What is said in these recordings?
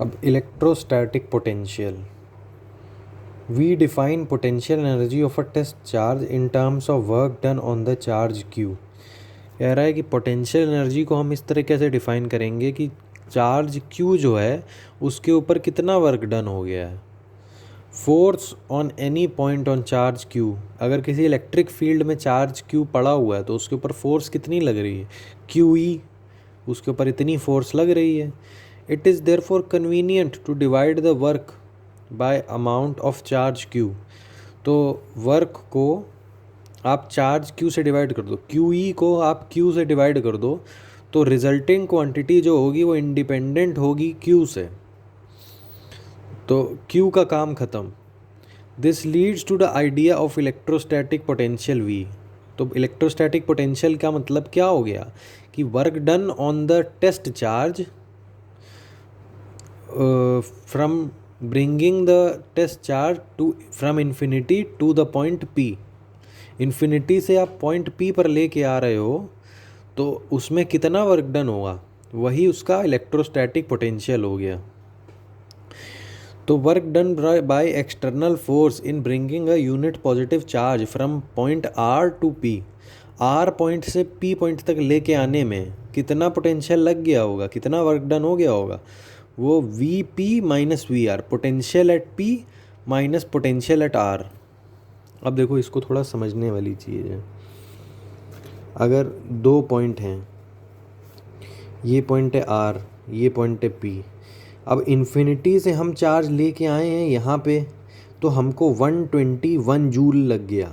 अब electrostatic potential, we define potential energy of a test charge in terms of work done on the charge Q. कह रहा है कि potential energy को हम इस तरीके से डिफाइन करेंगे कि चार्ज क्यू जो है उसके ऊपर कितना वर्क डन हो गया है। Force on any point on charge Q, अगर किसी इलेक्ट्रिक फील्ड में चार्ज क्यू पड़ा हुआ है तो उसके ऊपर फोर्स कितनी लग रही है, क्यू ई, उसके ऊपर इतनी फोर्स लग रही है। It is therefore convenient to divide the work by amount of charge Q. तो वर्क को आप चार्ज क्यू से डिवाइड कर दो, क्यू ई को आप क्यू से डिवाइड कर दो, तो रिजल्टिंग क्वांटिटी जो होगी वो इंडिपेंडेंट होगी क्यू से। तो क्यू का काम ख़त्म। This leads to the idea of electrostatic potential V. तो इलेक्ट्रोस्टैटिक पोटेंशियल का मतलब क्या हो गया कि work done on the test charge from bringing the test charge to from infinity to the point P. Infinity से आप पॉइंट पी पर लेके आ रहे हो तो उसमें कितना वर्क डन होगा, वही उसका इलेक्ट्रोस्टैटिक पोटेंशियल हो गया। तो work done by external force in bringing a unit positive charge from point R to P, R point से पी पॉइंट तक लेके आने में कितना पोटेंशियल लग गया होगा, कितना वर्क डन हो गया होगा, वो V P minus V R, potential at P minus potential at R. अब देखो इसको थोड़ा समझने वाली चीज़ है। अगर दो पॉइंट हैं, ये पॉइंट है आर, ये पॉइंट है पी, अब इन्फिनिटी से हम चार्ज लेके आए हैं यहाँ पे, तो हमको 121 जूल लग गया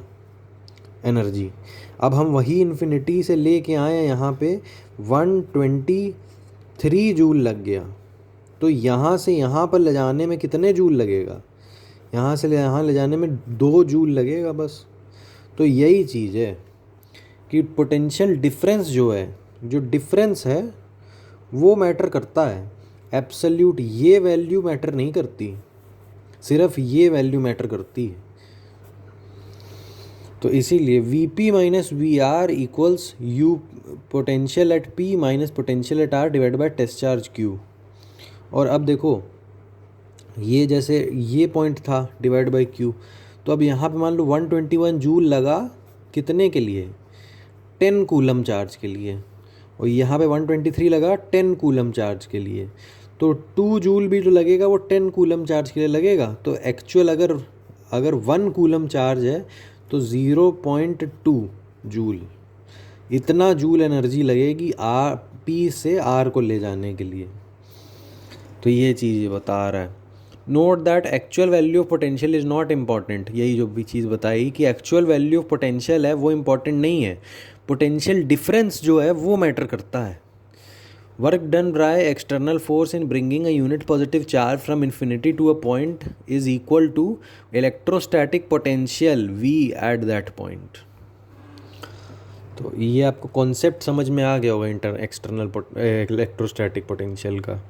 एनर्जी। अब हम वही इन्फिनिटी से लेके आए हैं यहाँ पे 123 जूल लग गया। तो यहाँ से यहाँ पर ले जाने में कितने जूल लगेगा, यहाँ से यहाँ ले जाने में 2 जूल लगेगा बस। तो यही चीज़ है कि पोटेंशियल डिफरेंस जो है, जो डिफरेंस है वो मैटर करता है। एब्सोल्यूट ये वैल्यू मैटर नहीं करती, सिर्फ ये वैल्यू मैटर करती है। तो इसीलिए V P minus V R equals you potential at P minus potential at R divide by test charge Q. और अब देखो ये जैसे ये पॉइंट था डिवाइड बाय क्यू, तो अब यहाँ पे मान लो 121 जूल लगा कितने के लिए, 10 कूलम चार्ज के लिए, और यहाँ पे 123 लगा 10 कूलम चार्ज के लिए। तो 2 जूल भी जो लगेगा वो 10 कूलम चार्ज के लिए लगेगा। तो एक्चुअल अगर 1 कूलम चार्ज है तो 0.2 जूल, इतना जूल एनर्जी लगेगी आर पी से आर को ले जाने के लिए। तो ये चीज़ बता रहा है। Note that actual value of potential is not important. यही जो भी चीज़ बताई कि एक्चुअल वैल्यू ऑफ पोटेंशियल है वो इम्पॉर्टेंट नहीं है, पोटेंशियल डिफरेंस जो है वो मैटर करता है। Work done by external force in bringing a unit positive charge from infinity to a point is equal to electrostatic potential V at that point. तो ये आपको कॉन्सेप्ट समझ में आ गया होगा एक्सटर्नल इलेक्ट्रोस्टैटिक पोटेंशियल का।